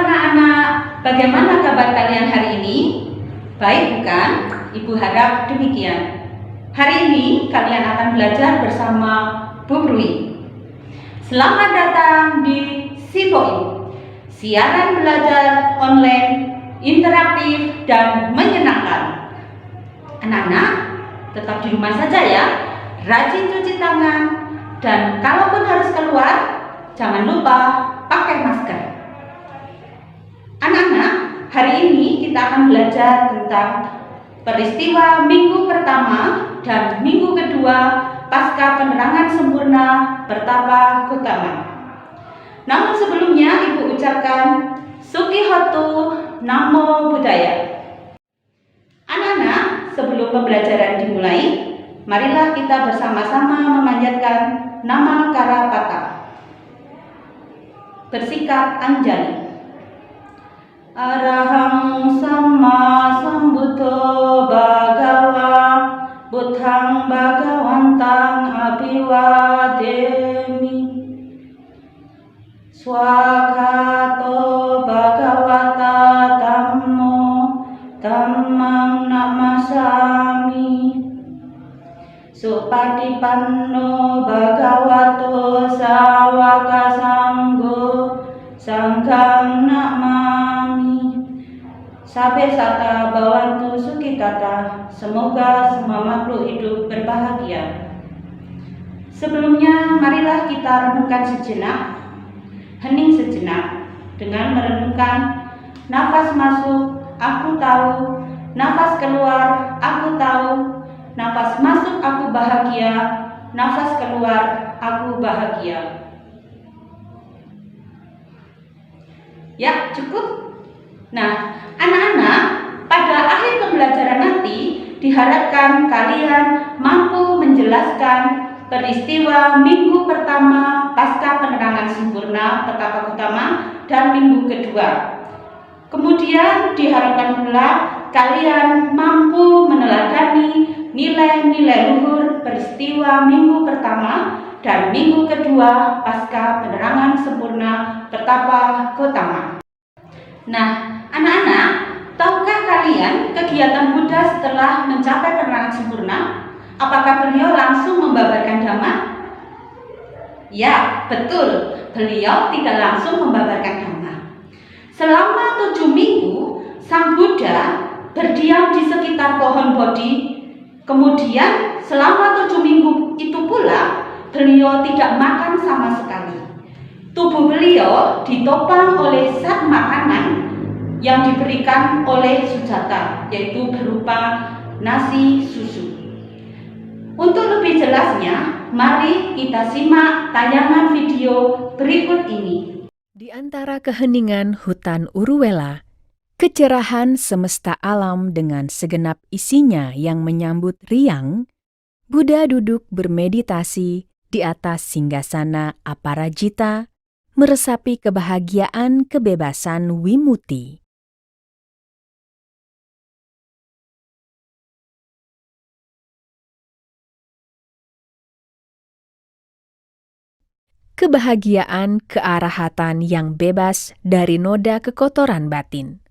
anak-anak, bagaimana kabar kalian hari ini? Baik bukan? Ibu harap demikian. Hari ini kalian akan belajar bersama Bu Brui. Selamat datang di SIPOI, siaran belajar online, interaktif dan menyenangkan. Anak-anak, tetap di rumah saja ya, rajin cuci tangan, dan kalaupun harus keluar, jangan lupa pakai masker. Anak-anak, hari ini kita akan belajar tentang peristiwa minggu pertama dan minggu kedua pasca penerangan sempurna Pertapa Gautama. Namun sebelumnya Ibu ucapkan Sukihotu Namo Buddhaya. Anak-anak, sebelum pembelajaran dimulai, marilah kita bersama-sama memanjatkan nama Karapata. Bersikap Anjali. Arahang Sama Sambuddho Bhagava Buddhang Bhagawantang Abhiwademi Swakato Bhagavata Dhammo Dhammang Namasami Supatipanno Bhagavato Sawaka Sanggo Sanghang Namami. Sabe sata bawantu sukitata. Semoga semua makhluk hidup berbahagia. Sebelumnya marilah kita renungkan sejenak, hening sejenak dengan merenungkan nafas masuk, aku tahu, nafas keluar, aku tahu, nafas masuk aku bahagia, nafas keluar aku bahagia. Ya, cukup. Nah, anak-anak, pada akhir pembelajaran nanti diharapkan kalian mampu menjelaskan peristiwa minggu pertama pasca penerangan sempurna Pertapa Gautama dan minggu kedua. Kemudian diharapkan pula kalian mampu meneladani nilai-nilai luhur peristiwa minggu pertama dan minggu kedua pasca penerangan sempurna Pertapa Gautama. Nah, anak-anak, tahukah kalian kegiatan Buddha setelah mencapai penerangan sempurna? Apakah beliau langsung membabarkan Dhamma? Ya, betul. Beliau tidak langsung membabarkan Dhamma. Selama 7 minggu, Sang Buddha berdiam di sekitar pohon Bodhi. Kemudian, selama 7 minggu itu pula, beliau tidak makan sama sekali. Tubuh beliau ditopang oleh zat makanan yang diberikan oleh Sujata, yaitu berupa nasi susu. Untuk lebih jelasnya, mari kita simak tayangan video berikut ini. Di antara keheningan hutan Uruwela, kecerahan semesta alam dengan segenap isinya yang menyambut riang, Buddha duduk bermeditasi di atas singgasana Aparajita, meresapi kebahagiaan kebebasan Wimutti. Kebahagiaan kearahatan yang bebas dari noda kekotoran batin.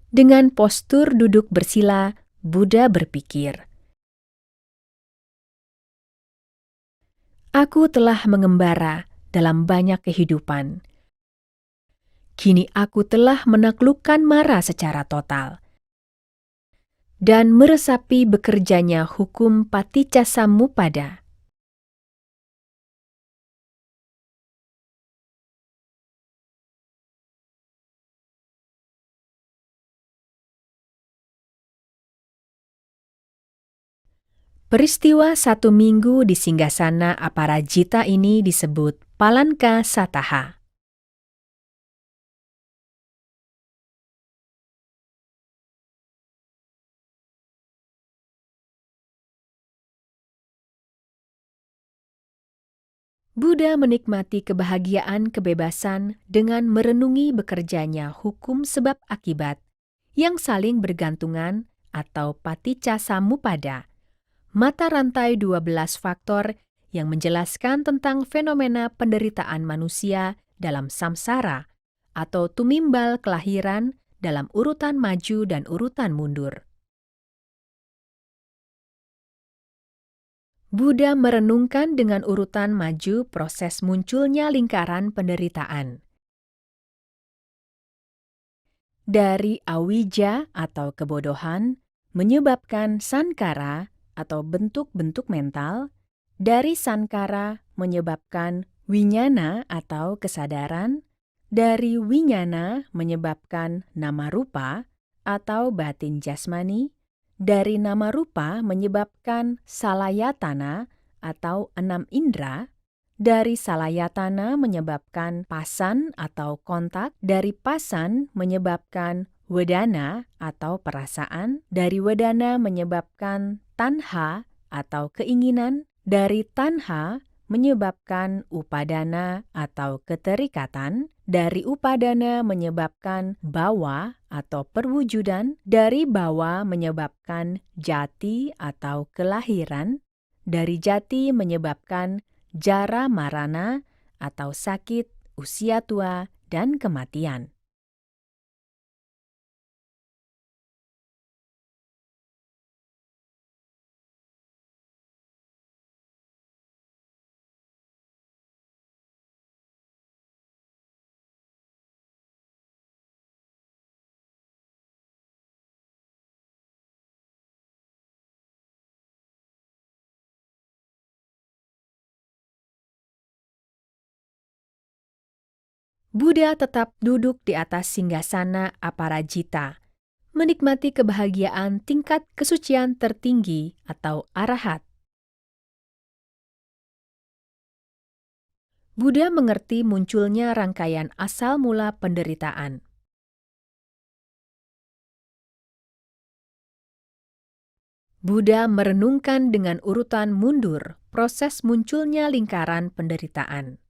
Dengan postur duduk bersila, Buddha berpikir, "Aku telah mengembara dalam banyak kehidupan. Kini aku telah menaklukkan Mara secara total dan meresapi bekerjanya hukum Paticcasamuppada. Peristiwa 1 minggu di singgasana Aparajita ini disebut Palanka Sataha. Buddha menikmati kebahagiaan kebebasan dengan merenungi bekerjanya hukum sebab akibat yang saling bergantungan atau Paticcasamuppada, mata rantai 12 faktor yang menjelaskan tentang fenomena penderitaan manusia dalam samsara atau tumimbal kelahiran dalam urutan maju dan urutan mundur. Buddha merenungkan dengan urutan maju proses munculnya lingkaran penderitaan. Dari awija atau kebodohan menyebabkan sankara atau bentuk-bentuk mental, dari sankara menyebabkan winyana atau kesadaran, dari winyana menyebabkan nama rupa atau batin jasmani, dari nama rupa menyebabkan salayatana atau 6 indera, dari salayatana menyebabkan pasan atau kontak, dari pasan menyebabkan wedana atau perasaan, dari wedana menyebabkan tanha atau keinginan, dari tanha menyebabkan upadana atau keterikatan, dari upadana menyebabkan bawa atau perwujudan, dari bawa menyebabkan jati atau kelahiran, dari jati menyebabkan jara marana atau sakit, usia tua, dan kematian. Buddha tetap duduk di atas singgasana aparajita, menikmati kebahagiaan tingkat kesucian tertinggi atau arahat. Buddha mengerti munculnya rangkaian asal mula penderitaan. Buddha merenungkan dengan urutan mundur proses munculnya lingkaran penderitaan.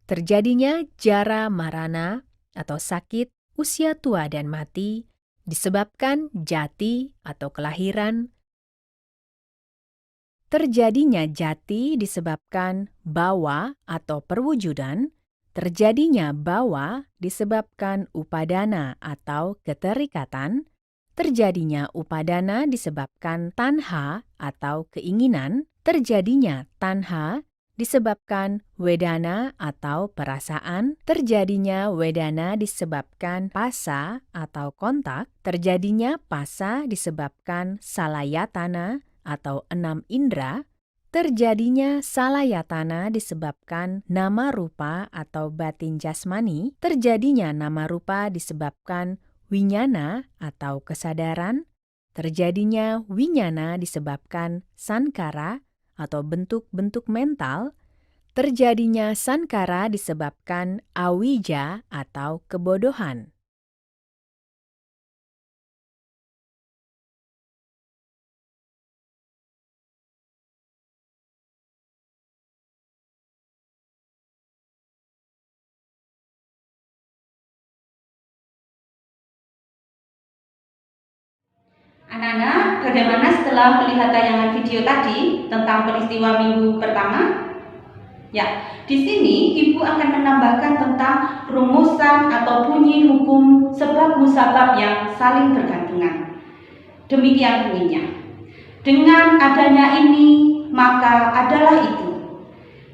Terjadinya jara marana atau sakit, usia tua dan mati disebabkan jati atau kelahiran. Terjadinya jati disebabkan bawa atau perwujudan. Terjadinya bawa disebabkan upadana atau keterikatan. Terjadinya upadana disebabkan tanha atau keinginan. Terjadinya tanha disebabkan wedana atau perasaan. Terjadinya wedana disebabkan pasa atau kontak. Terjadinya pasa disebabkan salayatana atau 6 indera. Terjadinya salayatana disebabkan nama rupa atau batin jasmani. Terjadinya nama rupa disebabkan winyana atau kesadaran. Terjadinya winyana disebabkan sankara atau bentuk-bentuk mental. Terjadinya sankara disebabkan awija atau kebodohan. Anak-anak, bagaimana setelah melihat tayangan video tadi tentang peristiwa minggu pertama? Ya, di sini Ibu akan menambahkan tentang rumusan atau bunyi hukum sebab musabab yang saling bergantungan. Demikian bunyinya. Dengan adanya ini, maka adalah itu.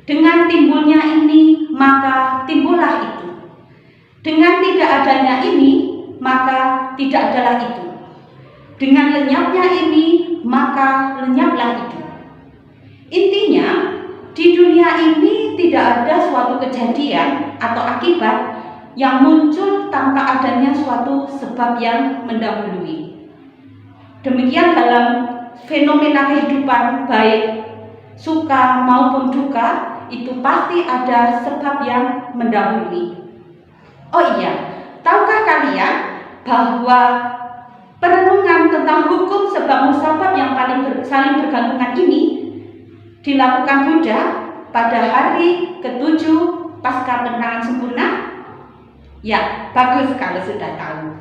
Dengan timbulnya ini, maka timbullah itu. Dengan tidak adanya ini, maka tidak adalah itu. Dengan lenyapnya ini, maka lenyaplah itu. Intinya, di dunia ini tidak ada suatu kejadian atau akibat yang muncul tanpa adanya suatu sebab yang mendahului. Demikian dalam fenomena kehidupan, baik suka maupun duka, itu pasti ada sebab yang mendahului. Oh iya, tahukah kalian bahwa perenungan tentang hukum sebab musabab yang saling bergantungan ini dilakukan Buddha pada hari ke-7 pasca penerangan sempurna? Ya, bagus kalau sudah tahu.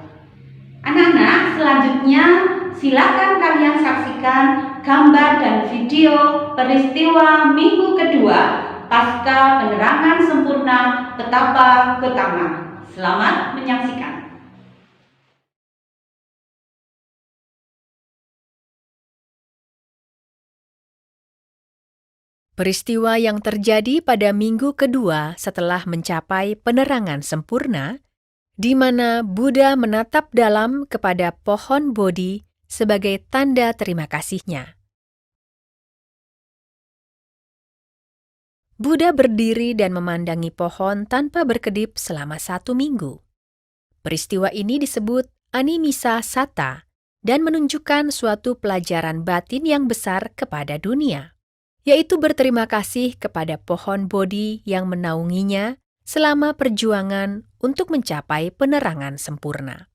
Anak-anak, selanjutnya silakan kalian saksikan gambar dan video peristiwa minggu kedua pasca penerangan sempurna petapa Gotama. Selamat menyaksikan. Peristiwa yang terjadi pada minggu kedua setelah mencapai penerangan sempurna, di mana Buddha menatap dalam kepada pohon Bodhi sebagai tanda terima kasihnya. Buddha berdiri dan memandangi pohon tanpa berkedip selama 1 minggu. Peristiwa ini disebut Animisa Satta dan menunjukkan suatu pelajaran batin yang besar kepada dunia, yaitu berterima kasih kepada pohon Bodhi yang menaunginya selama perjuangan untuk mencapai penerangan sempurna.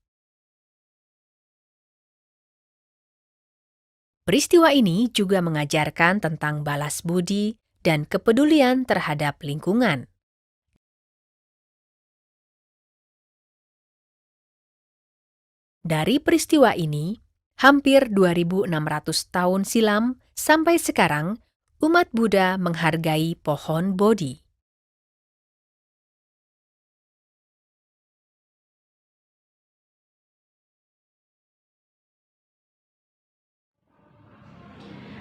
Peristiwa ini juga mengajarkan tentang balas budi dan kepedulian terhadap lingkungan. Dari peristiwa ini, hampir 2.600 tahun silam sampai sekarang, umat Buddha menghargai pohon Bodhi.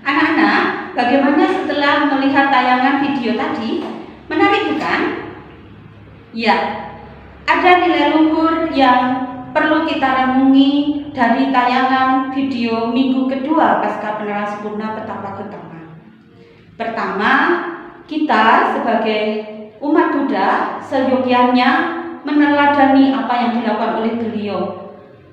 Anak-anak, bagaimana setelah melihat tayangan video tadi? Menarik bukan? Ya, ada nilai luhur yang perlu kita renungi dari tayangan video minggu kedua pasca penerangan sempurna petapa Gotama. Pertama, kita sebagai umat Buddha seyogyanya meneladani apa yang dilakukan oleh beliau,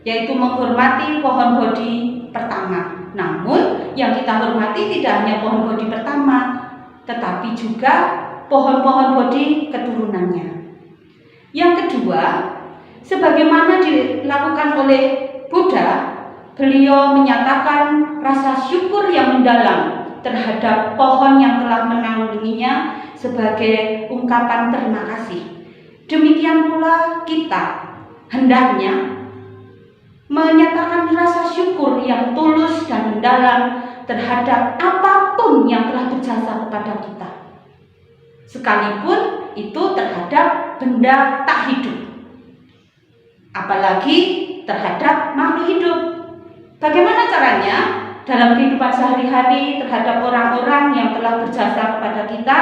yaitu menghormati pohon Bodhi pertama. Namun, yang kita hormati tidak hanya pohon Bodhi pertama, tetapi juga pohon-pohon Bodhi keturunannya. Yang kedua, sebagaimana dilakukan oleh Buddha, beliau menyatakan rasa syukur yang mendalam terhadap pohon yang telah menaunginya sebagai ungkapan terima kasih. Demikian pula kita hendaknya menyatakan rasa syukur yang tulus dan mendalam terhadap apapun yang telah berjasa kepada kita, sekalipun itu terhadap benda tak hidup, apalagi terhadap makhluk hidup. Bagaimana caranya dalam kehidupan sehari-hari terhadap orang-orang yang telah berjasa kepada kita?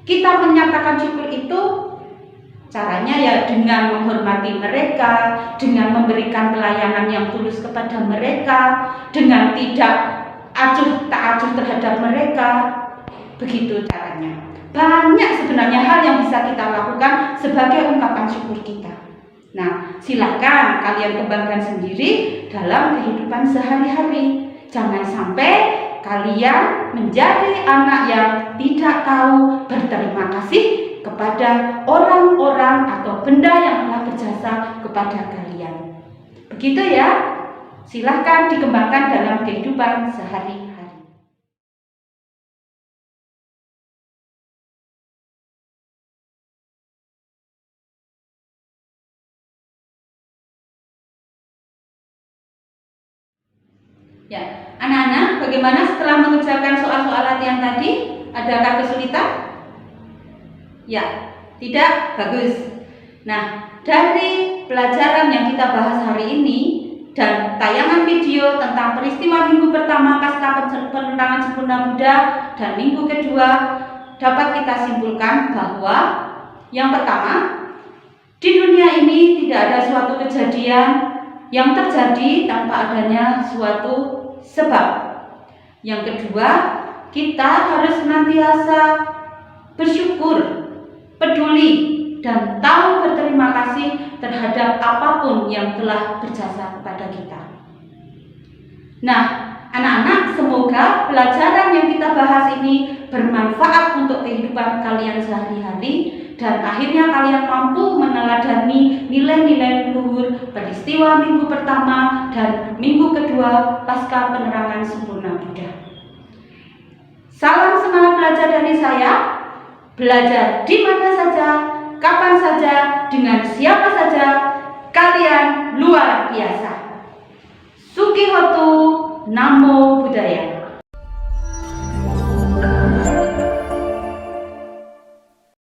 Kita menyatakan syukur itu caranya ya dengan menghormati mereka, dengan memberikan pelayanan yang tulus kepada mereka, dengan tidak acuh tak acuh terhadap mereka. Begitu caranya. Banyak sebenarnya hal yang bisa kita lakukan sebagai ungkapan syukur kita. Nah, silakan kalian kembangkan sendiri dalam kehidupan sehari-hari. Jangan sampai kalian menjadi anak yang tidak tahu berterima kasih kepada orang-orang atau benda yang telah berjasa kepada kalian. Begitu ya, silahkan dikembangkan dalam kehidupan sehari-hari. Ya, anak-anak, bagaimana setelah mengerjakan soal-soal latihan tadi? Adakah kesulitan? Ya, tidak? Bagus. Nah, dari pelajaran yang kita bahas hari ini dan tayangan video tentang peristiwa minggu pertama pasca penerangan sempurna Buddha dan minggu kedua, dapat kita simpulkan bahwa yang pertama, di dunia ini tidak ada suatu kejadian yang terjadi tanpa adanya suatu sebab. Yang kedua, kita harus senantiasa bersyukur, peduli, dan tahu berterima kasih terhadap apapun yang telah berjasa kepada kita. Nah, anak-anak, semoga pelajaran yang kita bahas ini bermanfaat untuk kehidupan kalian sehari-hari dan akhirnya kalian mampu meneladani nilai-nilai luhur peristiwa minggu pertama dan minggu kedua pasca penerangan sempurna Buddha. Salam semangat belajar dari saya. Belajar di mana saja, kapan saja, dengan siapa saja, kalian luar biasa. Sukihotu, Namo Buddhaya.